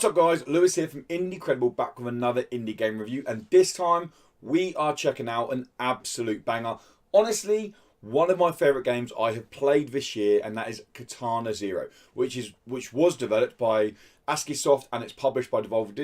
What's up guys, Lewis here from Indie Credible, back with another indie game review, and this time we are checking out an absolute banger. Honestly, one of my favourite games I have played this year, and that is Katana Zero, which was developed by ASCII Soft and it's published by Devlover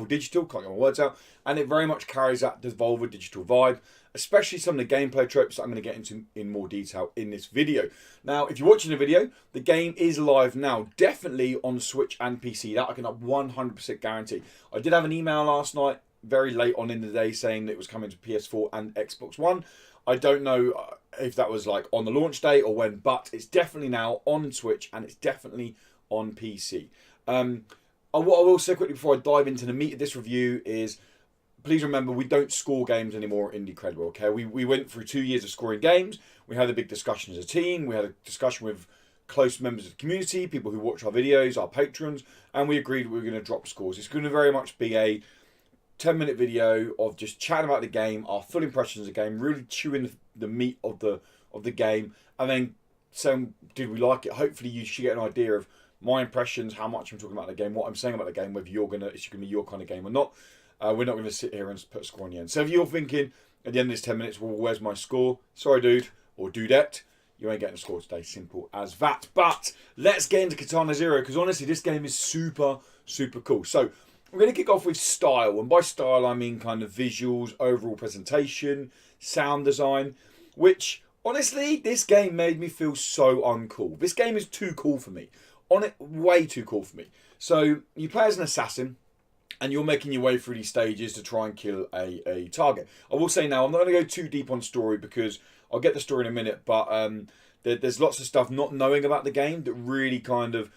Digital, can't get my words out, and it very much carries that Devlover Digital vibe, especially some of the gameplay tropes that I'm going to get into in more detail in this video. Now, if you're watching the video, the game is live now, definitely on Switch and PC. That I can 100% guarantee. I did have an email last night, very late on in the day, saying that it was coming to PS4 and Xbox One. I don't know if that was like on the launch day or when, but it's definitely now on Switch and it's definitely on PC. What I will say quickly before I dive into the meat of this review is, please remember, we don't score games anymore at Indie Credible, okay? We went through 2 years of scoring games. We had a big discussion as a team. We had a discussion with close members of the community, people who watch our videos, our patrons, and we agreed we were going to drop scores. It's going to very much be a 10-minute video of just chatting about the game, our full impressions of the game, really chewing the meat of the game, and then saying, did we like it? Hopefully you should get an idea of my impressions, how much I'm talking about the game, what I'm saying about the game, whether it's going to be your kind of game or not. We're not going to sit here and put a score on the end. So if you're thinking at the end of this 10 minutes, well, where's my score? Sorry, dude, or dudette, you ain't getting a score today. Simple as that. But let's get into Katana Zero, because honestly, this game is super, super cool. So we're going to kick off with style. And by style, I mean kind of visuals, overall presentation, sound design, which honestly, this game made me feel so uncool. This game is too cool for me. Way too cool for me. So you play as an assassin, and you're making your way through these stages to try and kill a target. I will say now, I'm not going to go too deep on story because I'll get the story in a minute, but there's lots of stuff not knowing about the game that really kind of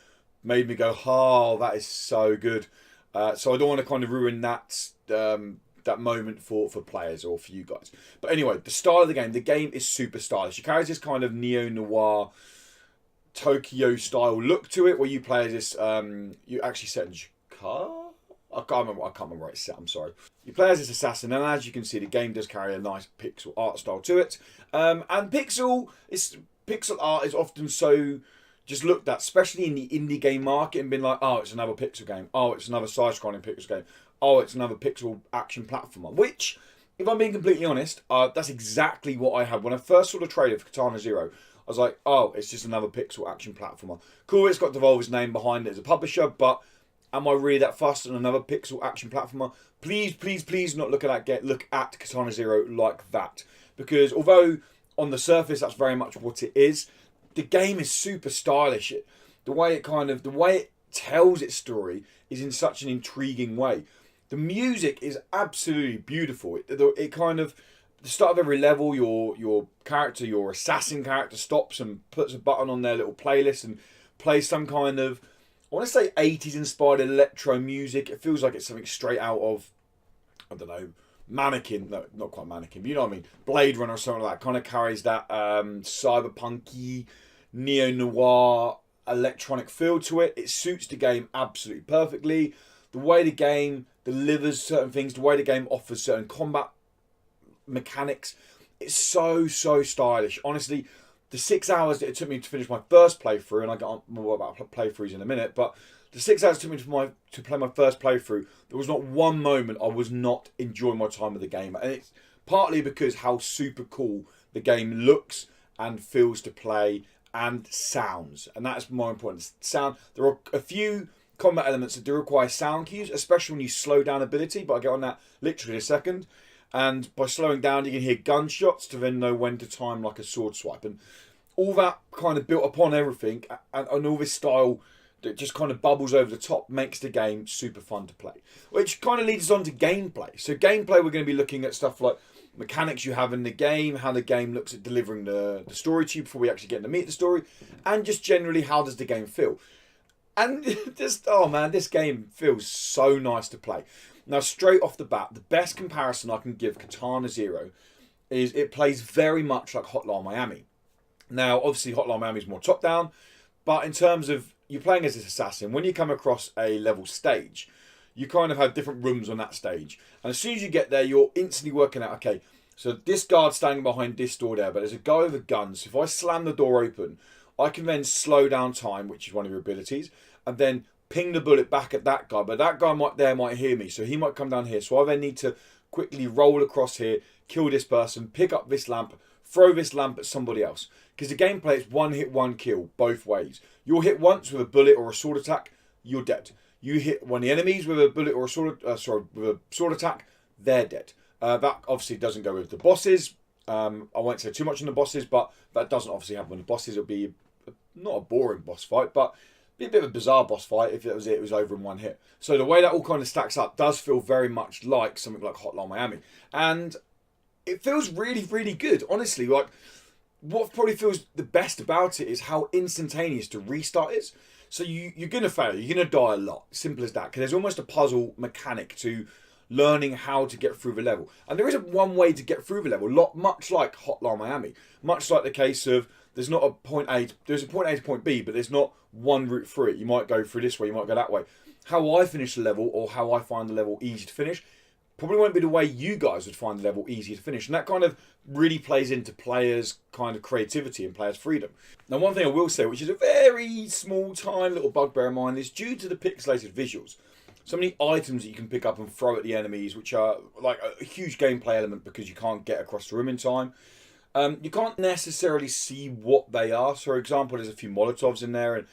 made me go, oh, that is so good. So I don't want to kind of ruin that moment for players or for you guys. But anyway, the style of the game is super stylish. It carries this kind of neo-noir Tokyo style look to it, where you play as this, you actually set in Jakarta? I can't remember where it's set, I'm sorry. You play as this assassin, and as you can see, the game does carry a nice pixel art style to it. And pixel art is often so just looked at, especially in the indie game market, and been like, oh, it's another pixel game. Oh, it's another side-scrolling pixel game. Oh, it's another pixel action platformer. Which, if I'm being completely honest, that's exactly what I had. When I first saw the trailer for Katana Zero, I was like, oh, it's just another pixel action platformer. Cool, it's got Devolver's name behind it as a publisher, but am I really that fussed on another pixel action platformer? Please, please, please not look at Katana Zero like that. Because although on the surface that's very much what it is, the game is super stylish. The way it tells its story is in such an intriguing way. The music is absolutely beautiful. It kind of, at the start of every level, your character, your assassin character, stops and puts a button on their little playlist and plays some kind of, I want to say 80s inspired electro music. It feels like it's something straight out of, I don't know, Mannequin. No, not quite Mannequin, but you know what I mean. Blade Runner or something like that. Kind of carries that cyberpunky, neo-noir electronic feel to it. It suits the game absolutely perfectly. The way the game delivers certain things, the way the game offers certain combat mechanics, it's so, so stylish. Honestly, the 6 hours that it took me to finish my first playthrough, and I got more about playthroughs in a minute, but the 6 hours it took me to play my first playthrough, there was not one moment I was not enjoying my time with the game. And it's partly because how super cool the game looks and feels to play and sounds. And that's more important. Sound. There are a few combat elements that do require sound cues, especially when you slow down ability, but I'll get on that literally in a second. And by slowing down, you can hear gunshots to then know when to time like a sword swipe. And all that kind of built upon everything, and all this style that just kind of bubbles over the top, makes the game super fun to play. Which kind of leads us on to gameplay. So gameplay, we're going to be looking at stuff like mechanics you have in the game, how the game looks at delivering the story to you before we actually get to meet the story, and just generally, how does the game feel? And just, oh man, this game feels so nice to play. Now, straight off the bat, the best comparison I can give Katana Zero is it plays very much like Hotline Miami. Now, obviously, Hotline Miami is more top-down, but in terms of you playing as this assassin, when you come across a level stage, you kind of have different rooms on that stage. And as soon as you get there, you're instantly working out, okay, so this guard's standing behind this door there, but there's a guy with a gun, so if I slam the door open, I can then slow down time, which is one of your abilities, and then ping the bullet back at that guy, but that guy might hear me, so he might come down here. So I then need to quickly roll across here, kill this person, pick up this lamp, throw this lamp at somebody else. Because the gameplay is one hit, one kill, both ways. You'll hit once with a bullet or a sword attack, you're dead. You hit one of the enemies with a bullet or a sword attack, they're dead. That obviously doesn't go with the bosses. I won't say too much on the bosses, but that doesn't obviously happen with the bosses. It'll be not a boring boss fight, but be a bit of a bizarre boss fight if it was over in one hit. So the way that all kind of stacks up does feel very much like something like Hotline Miami. And it feels really, really good, honestly. Like, what probably feels the best about it is how instantaneous the restart is. So you're going to fail. You're going to die a lot. Simple as that. Because there's almost a puzzle mechanic to learning how to get through the level. And there isn't one way to get through the level. Much like Hotline Miami. Much like the case of there's not a point A. There's a point A to point B, but there's not one route through it. You might go through this way. You might go that way. How I finish the level or how I find the level easy to finish probably won't be the way you guys would find the level easy to finish. And that kind of really plays into players' kind of creativity and players' freedom. Now, one thing I will say, which is a very small, tiny little bugbear of mine, is due to the pixelated visuals. So many items that you can pick up and throw at the enemies, which are like a huge gameplay element because you can't get across the room in time. You can't necessarily see what they are. So, for example, there's a few Molotovs in there, and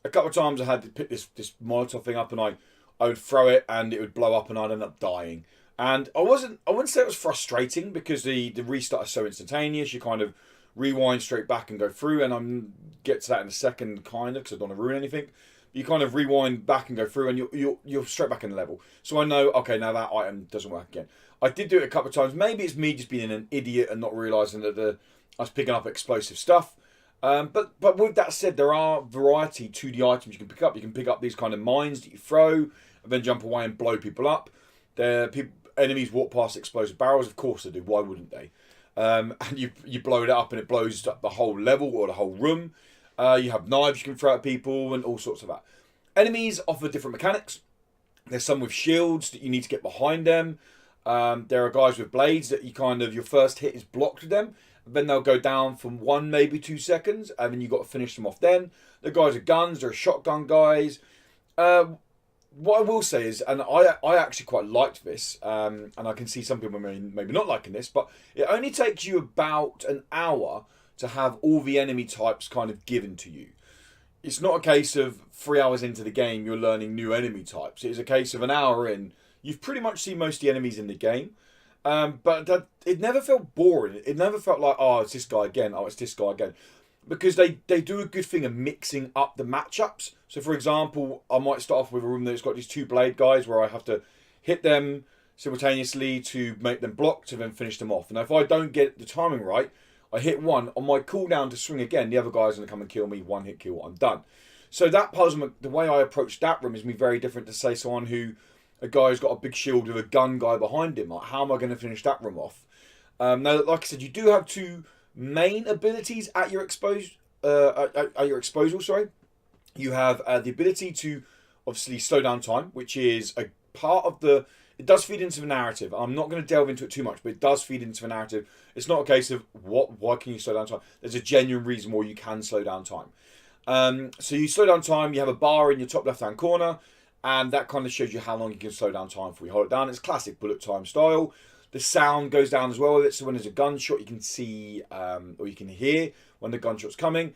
a couple of times I had to pick this Molotov thing up, and I would throw it, and it would blow up, and I'd end up dying. And I wouldn't say it was frustrating because the restart is so instantaneous. You kind of rewind straight back and go through, and I'm get to that in a second, kind of, because I don't want to ruin anything. You kind of rewind back and go through, and you're straight back in the level. So I know, okay, now that item doesn't work again. I did do it a couple of times. Maybe it's me just being an idiot and not realising that I was picking up explosive stuff. But with that said, there are variety to the items you can pick up. You can pick up these kind of mines that you throw, and then jump away and blow people up. Enemies walk past explosive barrels. Of course they do. Why wouldn't they? And you blow it up, and it blows up the whole level or the whole room. You have knives you can throw at people and all sorts of that. Enemies offer different mechanics. There's some with shields that you need to get behind them. There are guys with blades that your first hit is blocked with them. Then they'll go down for 1, maybe 2 seconds, and then you've got to finish them off then. The guys with guns, there are shotgun guys. What I will say is, and I actually quite liked this, and I can see some people maybe not liking this, but it only takes you about an hour to have all the enemy types kind of given to you. It's not a case of 3 hours into the game you're learning new enemy types. It's a case of an hour in, you've pretty much seen most of the enemies in the game. But it never felt boring. It never felt like, oh, it's this guy again. Oh, it's this guy again. Because they do a good thing of mixing up the matchups. So, for example, I might start off with a room that's got these 2 blade guys where I have to hit them simultaneously to make them block to then finish them off. And if I don't get the timing right, I hit one on my cooldown to swing again. The other guy's going to come and kill me. 1 hit kill, I'm done. So that puzzle, the way I approach that room is me very different to, say, a guy who's got a big shield with a gun guy behind him. Like, how am I going to finish that room off? Now, like I said, you do have 2 main abilities at your disposal. Sorry, you have the ability to obviously slow down time, which is a part of the. It does feed into the narrative. I'm not going to delve into it too much, but it does feed into the narrative. It's not a case of why can you slow down time? There's a genuine reason why you can slow down time. So you slow down time. You have a bar in your top left-hand corner, and that kind of shows you how long you can slow down time for. You hold it down. It's classic bullet time style. The sound goes down as well with it, so when there's a gunshot, you can see or you can hear when the gunshot's coming.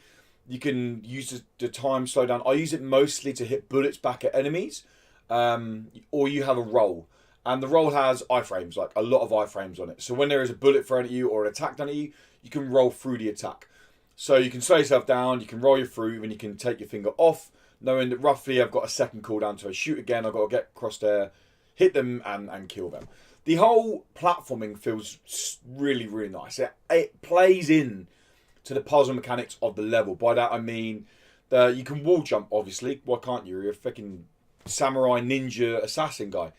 You can use the time slow down. I use it mostly to hit bullets back at enemies, or you have a roll. And the roll has iframes, like a lot of iframes on it. So when there is a bullet thrown at you or an attack done at you, you can roll through the attack. So you can slow yourself down, you can roll your through, and you can take your finger off, knowing that roughly I've got a second cooldown to shoot again. I've got to get across there, hit them, and kill them. The whole platforming feels really, really nice. It plays in to the puzzle mechanics of the level. By that I mean you can wall jump, obviously. Why can't you? You're a freaking samurai ninja assassin guy.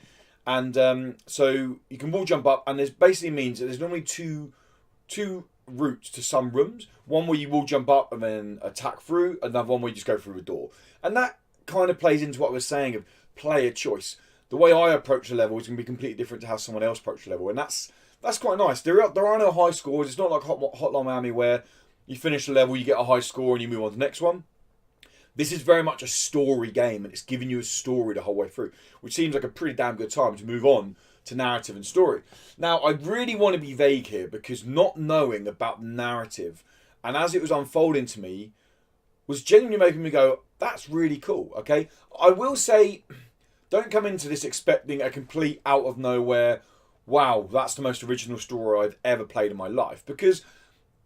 And so you can wall jump up, and this basically means that there's normally two routes to some rooms. One where you wall jump up and then attack through, another one where you just go through a door. And that kind of plays into what I was saying of player choice. The way I approach the level is going to be completely different to how someone else approaches the level, and that's quite nice. There are no high scores. It's not like Hotline Miami where you finish the level, you get a high score, and you move on to the next one. This is very much a story game, and it's giving you a story the whole way through, which seems like a pretty damn good time to move on to narrative and story. Now, I really want to be vague here because not knowing about the narrative and as it was unfolding to me was genuinely making me go, that's really cool, okay? I will say, don't come into this expecting a complete out of nowhere, wow, that's the most original story I've ever played in my life. Because at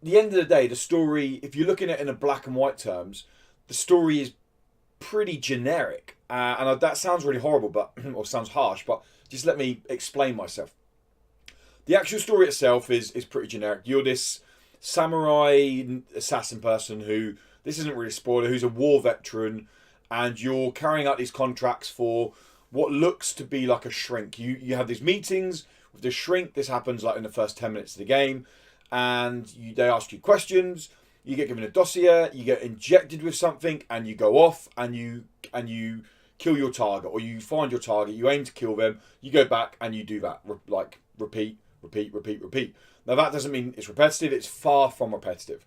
the end of the day, the story, if you're looking at it in a black and white terms, the story is pretty generic. And that sounds really horrible, but or sounds harsh, but just let me explain myself. The actual story itself is pretty generic. You're this samurai assassin person who, this isn't really a spoiler, who's a war veteran, and you're carrying out these contracts for what looks to be like a shrink. You have these meetings with the shrink. This happens like in the first 10 minutes of the game, and they ask you questions. You get given a dossier, you get injected with something, and you go off and you kill your target, or you find your target, you aim to kill them, you go back and you do that, like repeat. Now that doesn't mean it's repetitive, it's far from repetitive.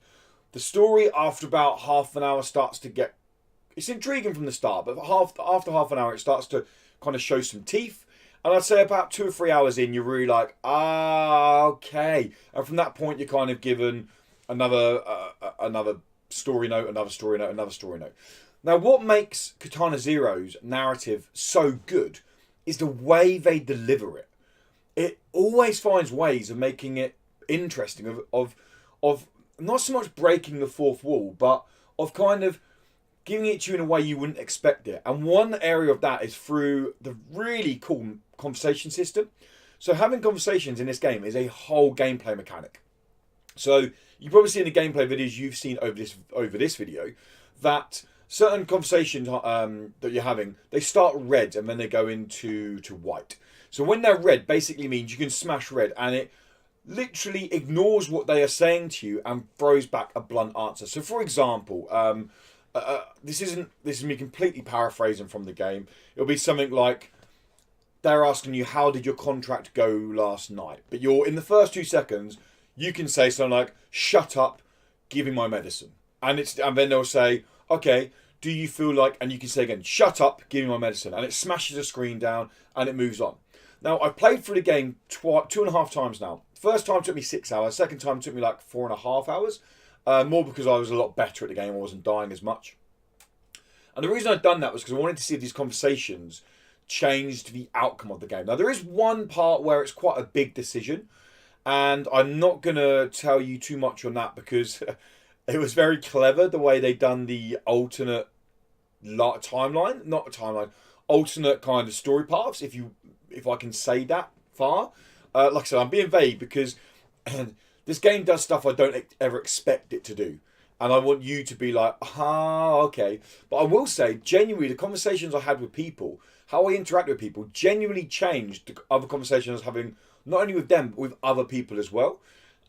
The story after about half an hour starts to get, it's intriguing from the start, but after half an hour it starts to kind of show some teeth. And I'd say about 2 or 3 hours in, you're really like, okay. And from that point, you're kind of given another story note, another story note, another story note. Now, what makes Katana Zero's narrative so good is the way they deliver it. It always finds ways of making it interesting, of not so much breaking the fourth wall, but of kind of giving it to you in a way you wouldn't expect it. And one area of that is through the really cool conversation system. So having conversations in this game is a whole gameplay mechanic. So you probably see in the gameplay videos you've seen over this video that certain conversations that you're having, they start red and then they go into white. So when they're red, basically means you can smash red, and it literally ignores what they are saying to you and throws back a blunt answer. So for example, this is me completely paraphrasing from the game. It'll be something like they're asking you, how did your contract go last night? But you're in the first 2 seconds, you can say something like, shut up, give me my medicine. And then they'll say, okay, do you feel like, and you can say again, shut up, give me my medicine. And it smashes the screen down and it moves on. Now, I've played through the game 2.5 times now. First time took me 6 hours. Second time took me like 4.5 hours. More because I was a lot better at the game. I wasn't dying as much. And the reason I'd done that was because I wanted to see if these conversations changed the outcome of the game. Now, there is one part where it's quite a big decision. And I'm not going to tell you too much on that because it was very clever the way they done the alternate timeline. Not a timeline. Alternate kind of story paths, if I can say that far. Like I said, I'm being vague because this game does stuff I don't ever expect it to do. And I want you to be like, okay. But I will say, genuinely, the conversations I had with people, how I interact with people, genuinely changed the other conversations I was having, not only with them, but with other people as well.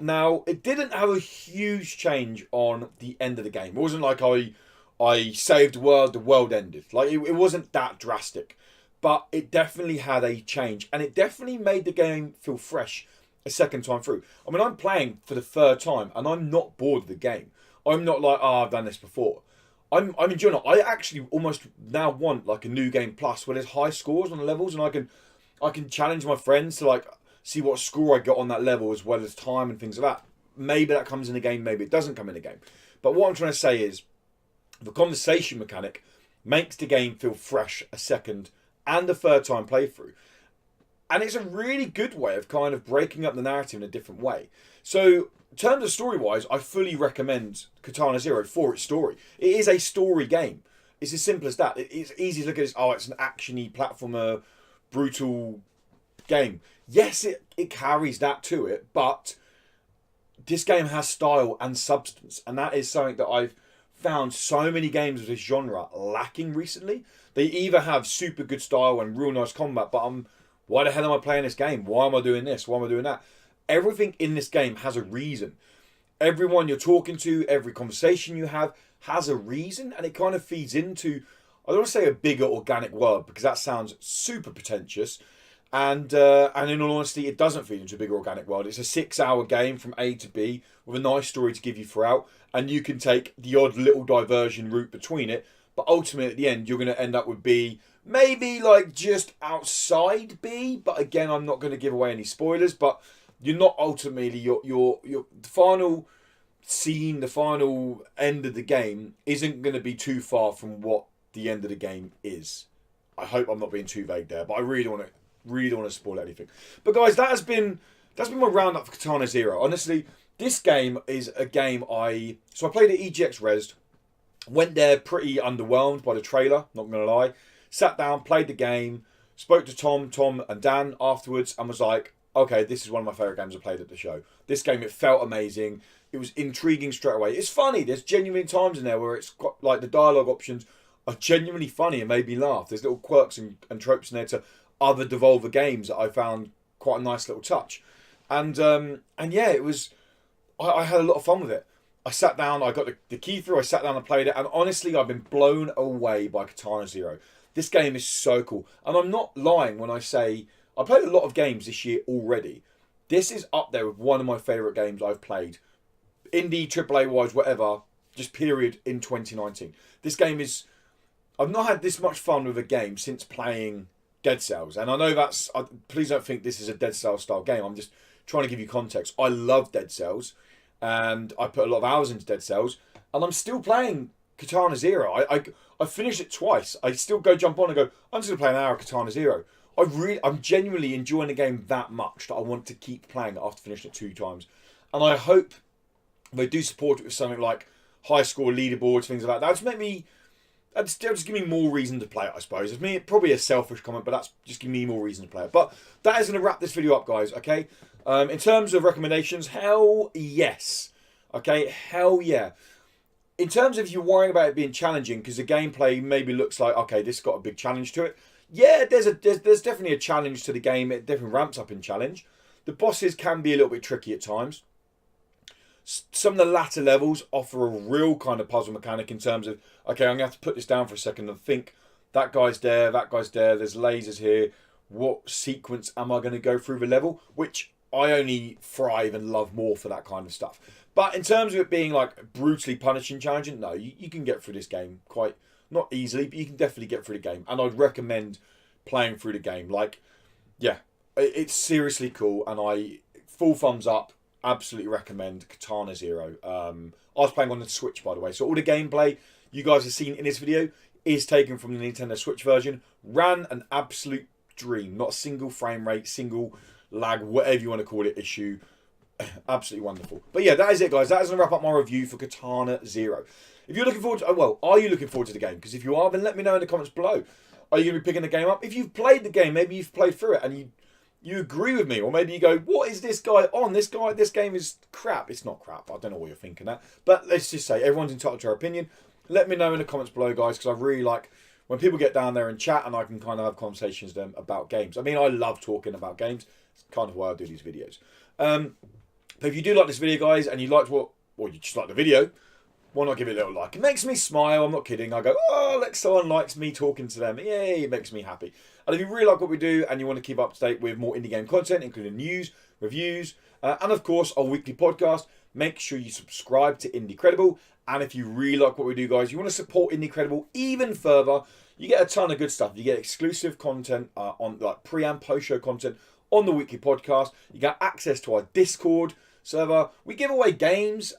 Now, it didn't have a huge change on the end of the game. It wasn't like I saved the world ended. Like, it wasn't that drastic. But it definitely had a change. And it definitely made the game feel fresh a second time through. I mean, I'm playing for the third time and I'm not bored of the game. I'm not like, I've done this before. I'm enjoying it. I actually almost now want like a new game plus where there's high scores on the levels and I can challenge my friends to like see what score I got on that level as well as time and things like that. Maybe that comes in the game, maybe it doesn't come in the game. But what I'm trying to say is the conversation mechanic makes the game feel fresh a second and a third time playthrough. And it's a really good way of kind of breaking up the narrative in a different way. So, in terms of story-wise, I fully recommend Katana Zero for its story. It is a story game. It's as simple as that. It's easy to look at this, it's an action-y, platformer, brutal game. Yes, it carries that to it, but this game has style and substance. And that is something that I've found so many games of this genre lacking recently. They either have super good style and real nice combat, but why the hell am I playing this game? Why am I doing this? Why am I doing that? Everything in this game has a reason. Everyone you're talking to, every conversation you have has a reason, and it kind of feeds into, I don't want to say a bigger organic world because that sounds super pretentious. And in all honesty, it doesn't feed into a bigger organic world. It's a 6-hour game from A to B with a nice story to give you throughout, and you can take the odd little diversion route between it. but ultimately at the end you're going to end up with B, maybe like just outside B. But again, I'm not going to give away any spoilers. But you're not ultimately your the final scene, the final end of the game isn't going to be too far from what the end of the game is. I hope I'm not being too vague there, but I really don't want to spoil anything. But guys, that's been my roundup for Katana Zero. Honestly, this game is a game I played at EGX Res, went there pretty underwhelmed by the trailer, not gonna lie. Sat down, played the game, spoke to Tom and Dan afterwards, and was like, okay, this is one of my favourite games I played at the show. This game, it felt amazing. It was intriguing straight away. It's funny. There's genuine times in there where it's got, like, the dialogue options are genuinely funny and made me laugh. There's little quirks and tropes in there to other Devolver games that I found quite a nice little touch. And yeah, it was. I had a lot of fun with it. I sat down, I got the key through, I sat down and played it, and honestly, I've been blown away by Katana Zero. This game is so cool. And I'm not lying when I say I played a lot of games this year already. This is up there with one of my favourite games I've played. Indie, AAA wise, whatever, just period, in 2019. This game is. I've not had this much fun with a game since playing Dead Cells. And I know that's. Please don't think this is a Dead Cells style game. I'm just trying to give you context. I love Dead Cells. And I put a lot of hours into Dead Cells. And I'm still playing Katana Zero. I finished it twice. I still go jump on and go, I'm just going to play an hour of Katana Zero. I'm genuinely enjoying the game that much that I want to keep playing it after finishing it 2 times. And I hope they do support it with something like high score leaderboards, things like that. That'll just give me more reason to play it, I suppose. It's probably a selfish comment, but that's just giving me more reason to play it. But that is going to wrap this video up, guys, okay? In terms of recommendations, hell yes. Okay, hell yeah. In terms of if you're worrying about it being challenging, because the gameplay maybe looks like, okay, this got a big challenge to it. Yeah, there's definitely a challenge to the game. It definitely ramps up in challenge. The bosses can be a little bit tricky at times. Some of the latter levels offer a real kind of puzzle mechanic in terms of, okay, I'm going to have to put this down for a second and think, that guy's there, there's lasers here. What sequence am I going to go through the level? Which I only thrive and love more for that kind of stuff. But in terms of it being like brutally punishing, challenging, no, you can get through this game quite, not easily, but you can definitely get through the game. And I'd recommend playing through the game. Like, yeah, it's seriously cool. And full thumbs up, absolutely recommend Katana Zero. I was playing on the Switch, by the way. So all the gameplay you guys have seen in this video is taken from the Nintendo Switch version. Ran an absolute dream. Not a single frame rate, single lag, whatever you want to call it, issue. Absolutely wonderful. But yeah, that is it, guys. That is going to wrap up my review for Katana Zero. If you're looking forward to, are you looking forward to the game? Because if you are, then let me know in the comments below. Are you going to be picking the game up? If you've played the game, maybe you've played through it and you agree with me, or maybe you go, what is this guy on? This game is crap. It's not crap. I don't know what you're thinking at. But let's just say everyone's entitled to their opinion. Let me know in the comments below, guys, because I really like when people get down there and chat and I can kind of have conversations with them about games. I mean, I love talking about games. It's kind of why I do these videos. But if you do like this video, guys, and you liked or you just like the video, why not give it a little like? It makes me smile. I'm not kidding. I go, oh, look, someone likes me talking to them. Yay, it makes me happy. And if you really like what we do and you want to keep up to date with more indie game content, including news, reviews, and of course, our weekly podcast, make sure you subscribe to Indie Credible. And if you really like what we do, guys, you want to support Indie Credible even further, you get a ton of good stuff. You get exclusive content on like pre and post show content on the weekly podcast. You get access to our Discord server. We give away games.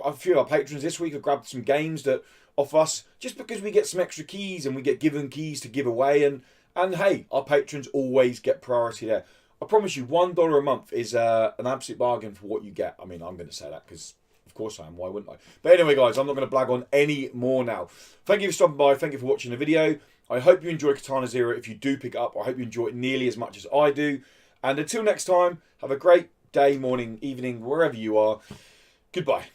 A few of our patrons this week have grabbed some games that off us just because we get some extra keys and we get given keys to give away. And hey, our patrons always get priority there. I promise you, $1 a month is an absolute bargain for what you get. I mean, I'm going to say that because, of course, I am. Why wouldn't I? But anyway, guys, I'm not going to blag on any more now. Thank you for stopping by. Thank you for watching the video. I hope you enjoy Katana Zero. If you do pick it up, I hope you enjoy it nearly as much as I do. And until next time, have a great day, morning, evening, wherever you are. Goodbye.